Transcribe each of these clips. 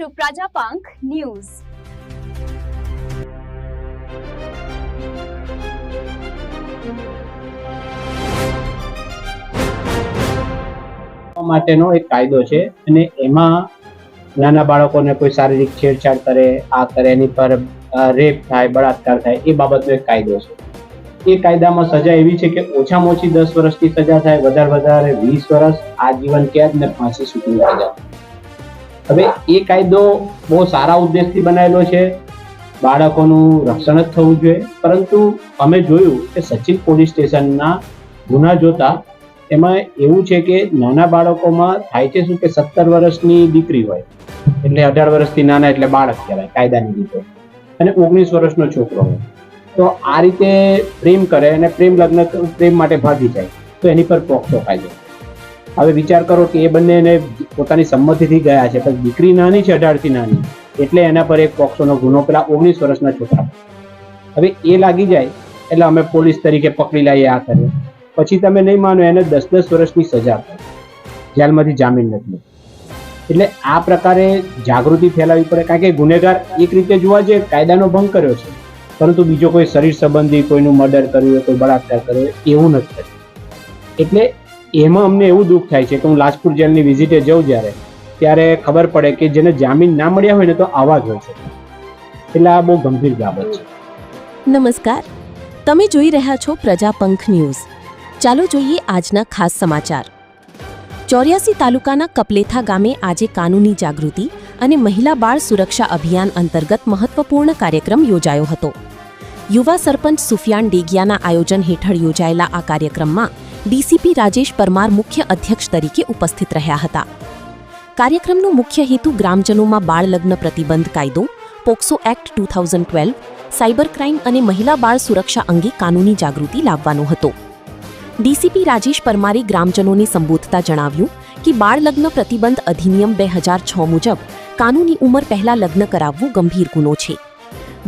to Prajapank News. માટેનો એક કાયદો છે અને એમાં નાના બાળકોને કોઈ શારીરિક છેડછાડ કરે, આ કરે, એની પર રેપ થાય, બળાત્કાર થાય, એ બાબતનો એક કાયદો છે. એ કાયદામાં સજા એવી છે કે ઓછામાં ઓછી 10 વર્ષની સજા થાય, વધારે 20 વર્ષ, આજીવન કેદ ને ફાંસી સુધીની સજા. હવે એ કાયદો બહુ સારા ઉદ્દેશથી બનાવેલો છે, બાળકોનું રક્ષણ જ થવું જોઈએ. પરંતુ અમે જોયું કે સચિન પોલીસ સ્ટેશનના ગુના જોતા એમાં એવું છે કે નાના બાળકોમાં થાય છે શું કે 17 વર્ષની દીકરી હોય એટલે 18 વર્ષથી નાના એટલે બાળક કહેવાય કાયદાની રીતે, અને 19 વર્ષનો છોકરો હોય. તો આ રીતે પ્રેમ કરે અને પ્રેમ માટે ભાગી જાય તો એની પર પોક્સો કાયદો. હવે વિચાર કરો કે એ બંનેને પોતાની સંમતિથી ગયા છે, પણ દીકરી નાની છે, 18 થી નાની, એટલે એના પર એક પોક્સોનો ગુનો પેલા 19 વર્ષના છોકરા. હવે એ લાગી જાય એટલે અમે પોલીસ તરીકે પકડી લઈએ, આ કરીએ. પછી તમે નહીં માનો, એને 10 વર્ષની સજા થાય, જેલમાંથી જામીન નથી. એટલે આ પ્રકારે જાગૃતિ ફેલાવવી પડે, કારણ કે ગુનેગાર એક રીતે જોવા જઈએ કાયદાનો ભંગ કર્યો છે, પરંતુ બીજો કોઈ શરીર સંબંધી કોઈનું મર્ડર કર્યું હોય, કોઈ બળાત્કાર કર્યો હોય એવું નથી. એટલે એમાં અમને એવું દુઃખ થાય છે કે હું લાજપુર જેલની વિઝિટે જાઉં જ્યારે, ત્યારે ખબર પડે કે જેને જામીન ના મળ્યા હોય ને તો આવા જ હોય છે. એટલે આ બહુ ગંભીર બાબત છે. નમસ્કાર, તમે જોઈ રહ્યા છો પ્રજાપંખ ન્યૂઝ. ચાલો જોઈએ આજના ખાસ સમાચાર. 84 તાલુકાના કપલેથા ગામે આજે કાનૂની જાગૃતિ અને મહિલા બાળ સુરક્ષા અભિયાન અંતર્ગત મહત્વપૂર્ણ કાર્યક્રમ યોજાયો હતો. યુવા સરપંચ સુફિયાન ડેગિયાના આયોજન હેઠળ યોજાયેલા આ કાર્યક્રમમાં ડીસીપી રાજેશ પરમાર મુખ્ય અધ્યક્ષ તરીકે ઉપસ્થિત રહ્યા હતા. કાર્યક્રમનો મુખ્ય હેતુ ગ્રામજનોમાં બાળ લગ્ન પ્રતિબંધ કાયદો, પોક્સો એક્ટ 2012, સાયબર ક્રાઇમ અને મહિલા બાળ સુરક્ષા અંગે કાનૂની જાગૃતિ લાવવાનો હતો. ડીસીપી રાજેશ પરમારે ગ્રામજનોને સંબોધતા જણાવ્યું કે બાળ લગ્ન પ્રતિબંધ અધિનિયમ 2006 મુજબ કાનૂની ઉંમર પહેલા લગ્ન કરાવવું ગંભીર ગુનો છે.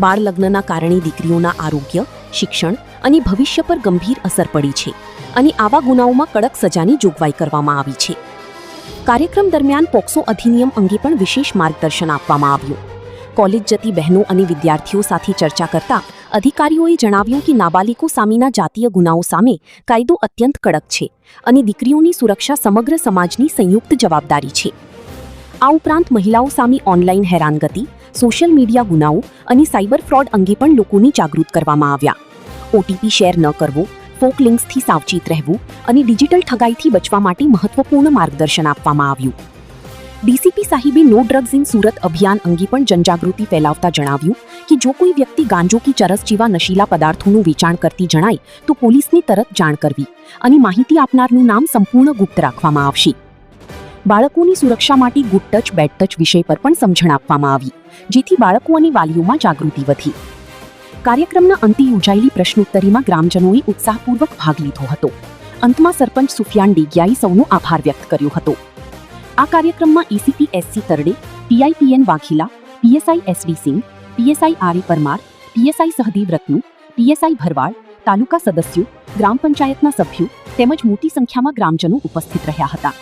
બાળ લગ્નના કારણે દીકરીઓના આરોગ્ય, શિક્ષણ અને ભવિષ્ય પર ગંભીર અસર પડી છે અને આવા ગુનાઓમાં કડક સજાની જોગવાઈ કરવામાં આવી છે. કાર્યક્રમ દરમિયાન પોક્સો અધિનિયમ અંગે પણ વિશેષ માર્ગદર્શન આપવામાં આવ્યું. કોલેજ જતી બહેનો અને વિદ્યાર્થીઓ સાથે ચર્ચા કરતા અધિકારીઓએ જણાવ્યું કે નાબાલિકો સામેના જાતીય ગુનાઓ સામે કાયદો અત્યંત કડક છે અને દીકરીઓની સુરક્ષા સમગ્ર સમાજની સંયુક્ત જવાબદારી છે. આ ઉપરાંત મહિલાઓ સામે ઓનલાઈન હેરાનગતિ, સોશિયલ મીડિયા ગુનાઓ અને સાયબર ફ્રોડ અંગે પણ લોકોને જાગૃત કરવામાં આવ્યા. ઓટીપી શેર ન કરવો, ફોક લિંક્સથી સાવચેત રહેવું અને ડિજિટલ ઠગાઈથી બચવા માટે મહત્વપૂર્ણ માર્ગદર્શન આપવામાં આવ્યું. ડીસીપી સાહિબે નો ડ્રગ્સ ઇન સુરત અભિયાન અંગે પણ જનજાગૃતિ ફેલાવતા જણાવ્યું કે જો કોઈ વ્યક્તિ ગાંજો કે ચરસ જેવા નશીલા પદાર્થોનું વેચાણ કરતી જણાય તો પોલીસને તરત જાણ કરવી અને માહિતી આપનારનું નામ સંપૂર્ણ ગુપ્ત રાખવામાં આવશે. બાળકોની સુરક્ષા માટે ગુડ ટચ, બેડ ટચ વિષય પર પણ સમજણ આપવામાં આવી, જેથી બાળકો અને વાલીઓમાં જાગૃતિ વધી. કાર્યક્રમના અંતે યોજાયેલી પ્રશ્નોત્તરીમાં ગ્રામજનોએ ઉત્સાહપૂર્વક ભાગ લીધો હતો. અંતમાં સરપંચ સુફિયાન ડેગિયાએ સૌનો આભાર વ્યક્ત કર્યો હતો. આ કાર્યક્રમમાં ACP SC Tarde, PI PN Vaghela, PSI SD Singh, PSI R Parmar, PSI Sahdev Ratnu, PSI Bharwad, taluka સદસ્યો, ગ્રામ પંચાયતના સભ્યો તેમજ મોટી સંખ્યામાં ગ્રામજનો ઉપસ્થિત રહ્યા હતા.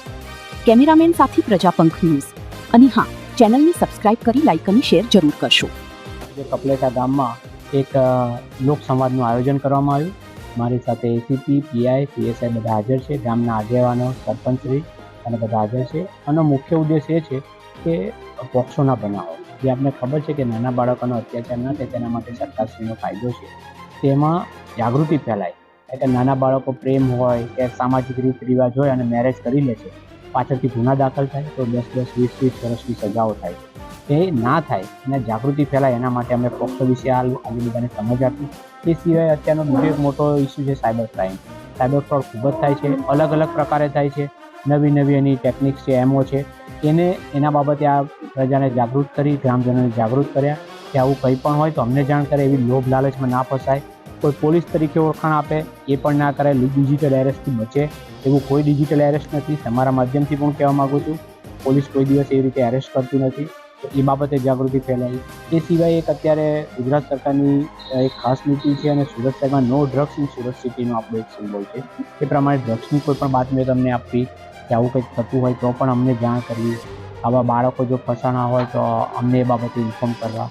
કેમેરામેન સાથે પ્રજાપંખ ન્યૂઝ. અને હા, ચેનલને સબસ્ક્રાઇબ કરી લાઇક અને શેર જરૂર કરશો. કપલેટા ગામમાં એક લોક સંવાદનું આયોજન કરવામાં આવ્યું. મારી સાથે એસીપી, પીઆઈ, પીએસઆઈ બધા હાજર છે, ગામના આગેવાનો, સરપંચશ્રી અને બધા હાજર છે. આનો મુખ્ય ઉદ્દેશ એ છે કે પોક્સોના બનાવો, જે આપણે ખબર છે કે નાના બાળકોનો અત્યાચાર ન થાય તેના માટે સરકારશ્રીનો કાયદો છે, તેમાં જાગૃતિ ફેલાય. એટલે નાના બાળકો પ્રેમ હોય કે સામાજિક રીત રિવાજ હોય અને મેરેજ કરી લે છે, પાછળથી ગુના દાખલ થાય તો 10, 20 વર્ષની સજાઓ થાય. એ ના થાય અને જાગૃતિ ફેલાય એના માટે અમે પોક્સો વિશે આજે બધાને સમજ આપી. એ સિવાય અત્યારનો બીજો એક મોટો ઇસ્યુ છે સાયબર ક્રાઇમ. સાયબર ફ્રોડ ખૂબ જ થાય છે, અલગ અલગ પ્રકારે થાય છે. નવી એની ટેકનિક્સ છે, એમઓ છે, એના બાબતે આ પ્રજાને જાગૃત કરી, ગ્રામજનોને જાગૃત કર્યા કે આવું કંઈ પણ હોય તો અમને જાણ કરે, એવી લોભ લાલચમાં ના ફસાય. કોઈ પોલીસ તરીકે ઓળખાણ આપે એ પણ ના કરે, ડિજિટલ એરેસ્ટથી બચે. એવું કોઈ ડિજિટલ એરેસ્ટ નથી. તમારા માધ્યમથી પણ કહેવા માગું છું, પોલીસ કોઈ દિવસ એવી રીતે એરેસ્ટ કરતી નથી. તો એ બાબતે જાગૃતિ ફેલાઈ. એ સિવાય એક અત્યારે ગુજરાત સરકારની એક ખાસ નીતિ છે અને સુરત શહેરમાં નો ડ્રગ્સ ઇન સુરત સિટીનો આપણો એક સિમ્બોલ છે. એ પ્રમાણે ડ્રગ્સની કોઈ પણ બાતમીઓ તમને આપવી કે આવું કંઈક થતું હોય તો પણ અમને જાણ કરવી. આવા બાળકો જો ફસાણા હોય તો અમને એ બાબતે ઇન્ફોર્મ કરવા.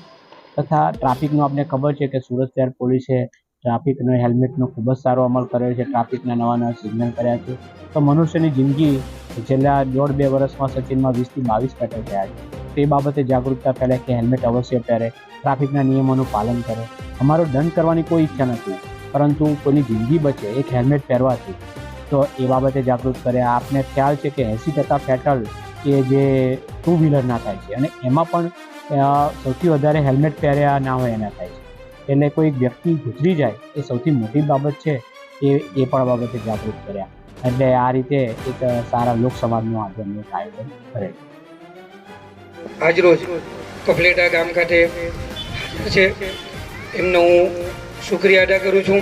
તથા ટ્રાફિકનું આપણે ખબર છે કે સુરત શહેર પોલીસે ટ્રાફિકનો હેલ્મેટનો ખૂબ જ સારો અમલ કર્યો છે. ટ્રાફિકના નવા સિગ્નલ કર્યા છે. તો મનુષ્યની જિંદગી છેલ્લા 1.5-2 વર્ષમાં સચિનમાં 20 થી 22 પેટ્રોલ થયા છે. તે બાબતે જાગૃતતા ફેલાય કે હેલ્મેટ અવશ્ય પહેરે, ટ્રાફિકના નિયમોનું પાલન કરે. અમારો દંડ કરવાની કોઈ ઈચ્છા નથી, પરંતુ કોઈની જિંદગી બચે એક હેલ્મેટ પહેરવાથી, તો એ બાબતે જાગૃત કરે. આપને ખ્યાલ છે કે 80% ફેટલ કે જે 2 વ્હીલરના થાય છે, અને એમાં પણ સૌથી વધારે હેલ્મેટ પહેર્યા ના હોય એના થાય છે. એટલે કોઈ વ્યક્તિ ગુજરી જાય એ સૌથી મોટી બાબત છે. એ પણ બાબતે જાગૃત કર્યા. એટલે આ રીતે એક સારા લોકસમાજનું આયોજન કરે. આજરોજ કપલેટા ગામ ખાતે છે, એમનો હું શુક્રિયા અદા કરું છું.